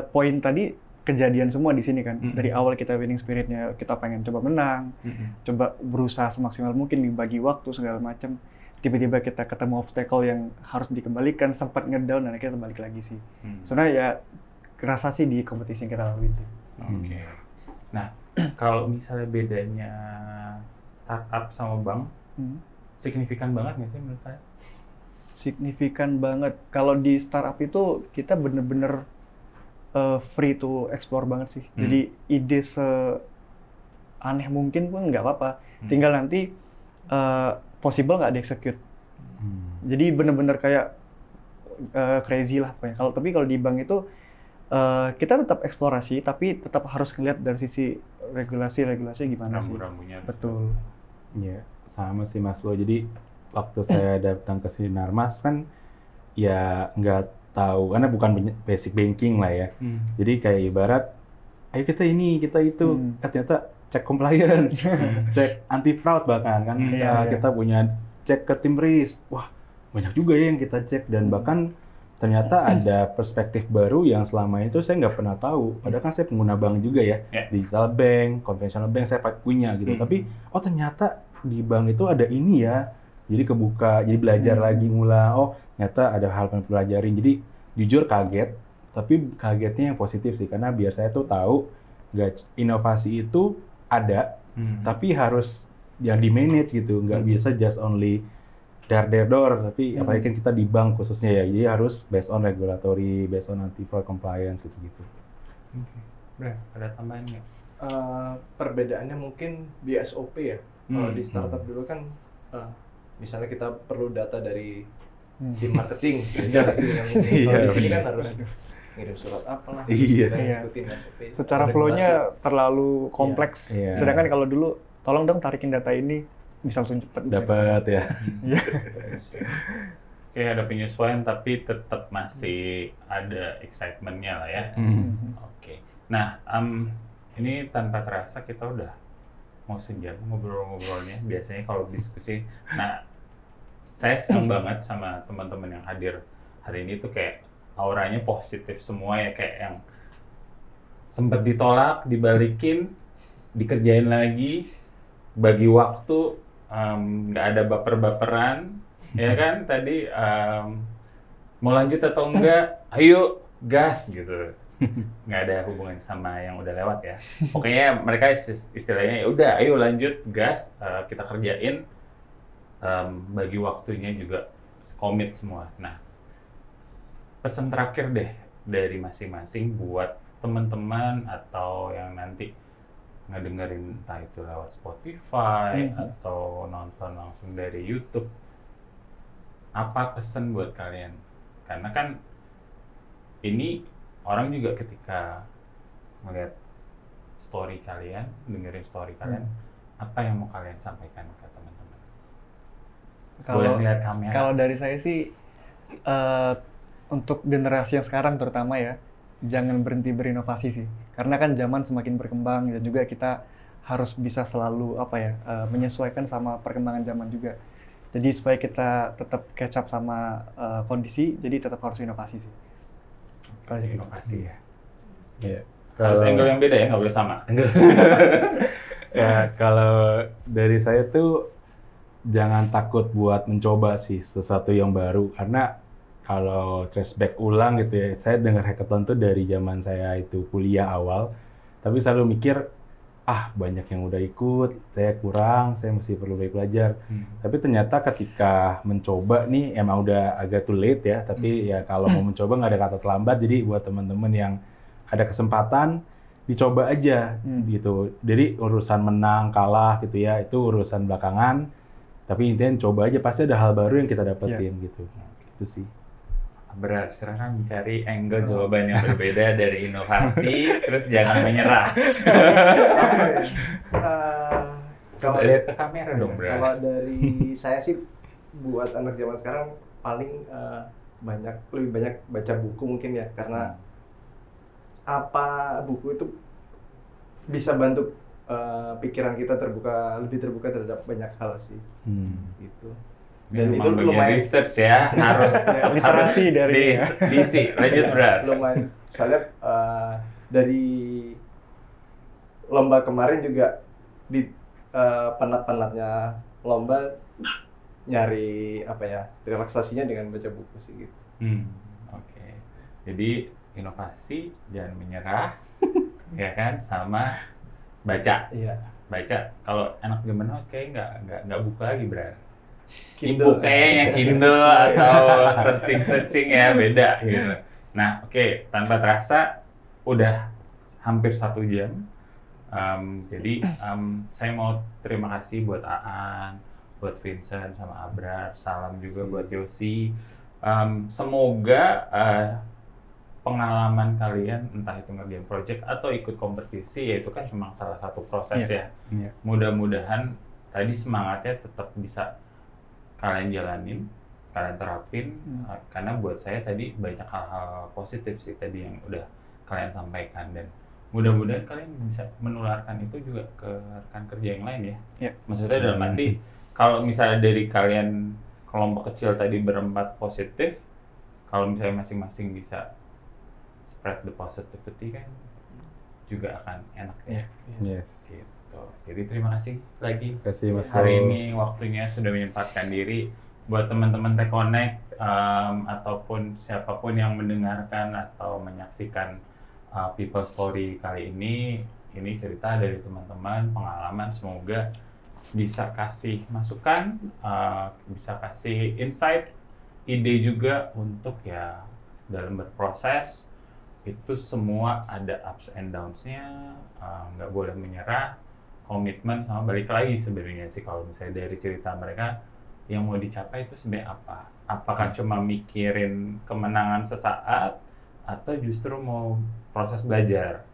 poin tadi kejadian semua di sini kan. Dari awal kita winning spiritnya, kita pengen coba menang, coba berusaha semaksimal mungkin dibagi waktu segala macam. Tiba-tiba kita ketemu obstacle yang harus dikembalikan, sempat ngedown dan akhirnya balik lagi sih. Soalnya ya kerasa sih di kompetisi yang kita laluin sih. Oke. Nah, kalau misalnya bedanya startup sama bank, signifikan banget nggak sih menurut kalian? Signifikan banget. Kalau di startup itu kita bener-bener free to explore banget sih. Jadi ide seaneh mungkin pun nggak apa-apa. Tinggal nanti possible nggak di-execute. Jadi bener-bener kayak crazy lah pokoknya. Tapi kalau di bank itu kita tetap eksplorasi, tapi tetap harus ngeliat dari sisi regulasi gimana sih. Rambu-rambunya. Betul. Iya, sama sih Mas Bo. Jadi waktu saya datang ke Sinarmas kan ya nggak tahu, karena bukan basic banking lah ya. Jadi kayak ibarat, ayo kita ini, kita itu. Ternyata cek compliance, cek anti fraud bahkan kan. Kita punya cek ke tim risk. Wah, banyak juga ya yang kita cek dan bahkan ternyata ada perspektif baru yang selama itu saya nggak pernah tahu. Padahal kan saya pengguna bank juga ya, digital bank, conventional bank saya punya gitu. Tapi ternyata di bank itu ada ini ya. Jadi kebuka, jadi belajar lagi mula. Ternyata ada hal yang pelajarin. Jadi jujur kaget, tapi kagetnya yang positif sih, karena biar saya tuh tahu inovasi itu ada, tapi harus yang di manage gitu, nggak biasa just only dar-der-dor, tapi apalagi kan kita di bank khususnya ya, jadi harus based on regulatory, based on anti-fraud compliance gitu-gitu. Oke. Ada tambahan nggak? Perbedaannya mungkin di SOP ya. Kalau di startup dulu kan, misalnya kita perlu data dari tim marketing, beda lagi yang kalau di sini kan harus ngirim surat apalah, ikutin SOP. Secara flow-nya terlalu kompleks. Sedangkan kalau dulu, tolong dong tarikin data ini, bisa langsung cepet. Dapat ya. Oke, ada penyesuaian tapi tetap masih ada excitement-nya lah ya. Oke. Nah, ini tanpa terasa kita udah mau sejam ngobrol-ngobrolnya. Biasanya kalau diskusi, nah saya senang banget sama teman-teman yang hadir hari ini tuh kayak auranya positif semua ya, kayak yang sempat ditolak, dibalikin, dikerjain lagi, bagi waktu, nggak ada baper-baperan, ya kan tadi mau lanjut atau enggak, ayo gas gitu, nggak ada hubungan sama yang udah lewat ya. Pokoknya mereka istilahnya ya udah, ayo lanjut gas, kita kerjain, bagi waktunya juga komit semua. Nah, pesan terakhir deh dari masing-masing buat teman-teman atau yang nanti ngedengerin entah itu lewat Spotify atau nonton langsung dari YouTube, apa pesan buat kalian? Karena kan ini orang juga ketika melihat story kalian, dengerin story kalian, apa yang mau kalian sampaikan ke teman-teman? Boleh lihat kamera. Kalau dari saya sih, untuk generasi yang sekarang terutama ya, jangan berhenti berinovasi sih. Karena kan zaman semakin berkembang dan juga kita harus bisa selalu menyesuaikan sama perkembangan zaman juga. Jadi supaya kita tetap catch up sama kondisi, jadi tetap harus inovasi sih. Inovasi ya. Iya. Harus angle yang beda ya, nggak boleh sama. Ya, kalau dari saya tuh jangan takut buat mencoba sih sesuatu yang baru, karena kalau flashback ulang gitu ya, saya dengar hackathon tuh dari zaman saya itu kuliah awal, tapi selalu mikir, banyak yang udah ikut, saya kurang, saya masih perlu banyak belajar. Tapi ternyata ketika mencoba nih, emang udah agak too late ya, tapi ya kalau mau mencoba nggak ada kata terlambat, jadi buat teman-teman yang ada kesempatan, dicoba aja gitu. Jadi urusan menang, kalah gitu ya, itu urusan belakangan. Tapi intinya coba aja, pasti ada hal baru yang kita dapetin gitu. Itu sih. Berat, silahkan mencari angle jawaban yang berbeda dari inovasi, terus jangan menyerah. Coba lihat ke kamera dong, Bro. Kalau dari saya sih, buat anak zaman sekarang paling lebih banyak baca buku mungkin ya, karena apa buku itu bisa bantu pikiran kita lebih terbuka terhadap banyak hal sih. Gitu. Dan itu lumayan research ya, harus literasi dari diisi. Lanjut, Bro. Lumayan. Soalnya dari lomba kemarin juga di penat-penatnya lomba nyari relaksasinya dengan baca buku sih gitu. Oke. Jadi inovasi, jangan menyerah, ya kan, sama baca. Iya. Baca. Kalau anak zaman now kayaknya nggak buka lagi, Bro. Kindle. Ibu kayaknya Kindle atau searching ya, beda gitu. Nah, oke, tanpa terasa udah hampir 1 jam. Jadi saya mau terima kasih buat Aan, buat Vincent sama Abrar, salam juga buat Yosi. Semoga pengalaman kalian, entah itu ngerjain project atau ikut kompetisi, yaitu kan cuma salah satu proses ya. Mudah-mudahan tadi semangatnya tetap bisa kalian jalanin, kalian terapin, karena buat saya tadi banyak hal-hal positif sih tadi yang udah kalian sampaikan, dan mudah-mudahan kalian bisa menularkan itu juga ke rekan kerja yang lain ya. Maksudnya dalam arti, kalau misalnya dari kalian kelompok kecil tadi berempat positif, kalau misalnya masing-masing bisa spread the positivity kan juga akan enak ya. Yes. Gitu. Jadi terima kasih lagi Mas hari ini waktunya sudah menyempatkan diri. Buat teman-teman T-Connect ataupun siapapun yang mendengarkan atau menyaksikan People Story kali ini cerita dari teman-teman, pengalaman, semoga bisa kasih masukan, bisa kasih insight, ide juga untuk ya dalam berproses itu semua ada ups and downs-nya, nggak boleh menyerah, komitmen sama balik lagi sebenarnya sih kalau misalnya dari cerita mereka yang mau dicapai itu sebenarnya apa? Apakah cuma mikirin kemenangan sesaat atau justru mau proses belajar?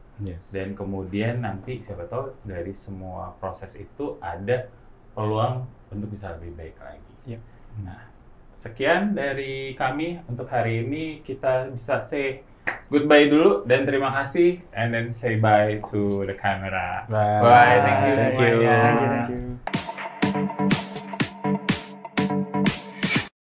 Dan kemudian nanti siapa tahu dari semua proses itu ada peluang untuk bisa lebih baik lagi. Nah, sekian dari kami untuk hari ini. Kita bisa say goodbye dulu dan terima kasih, and then say bye to the camera. Bye. Thank you semuanya. Thank you.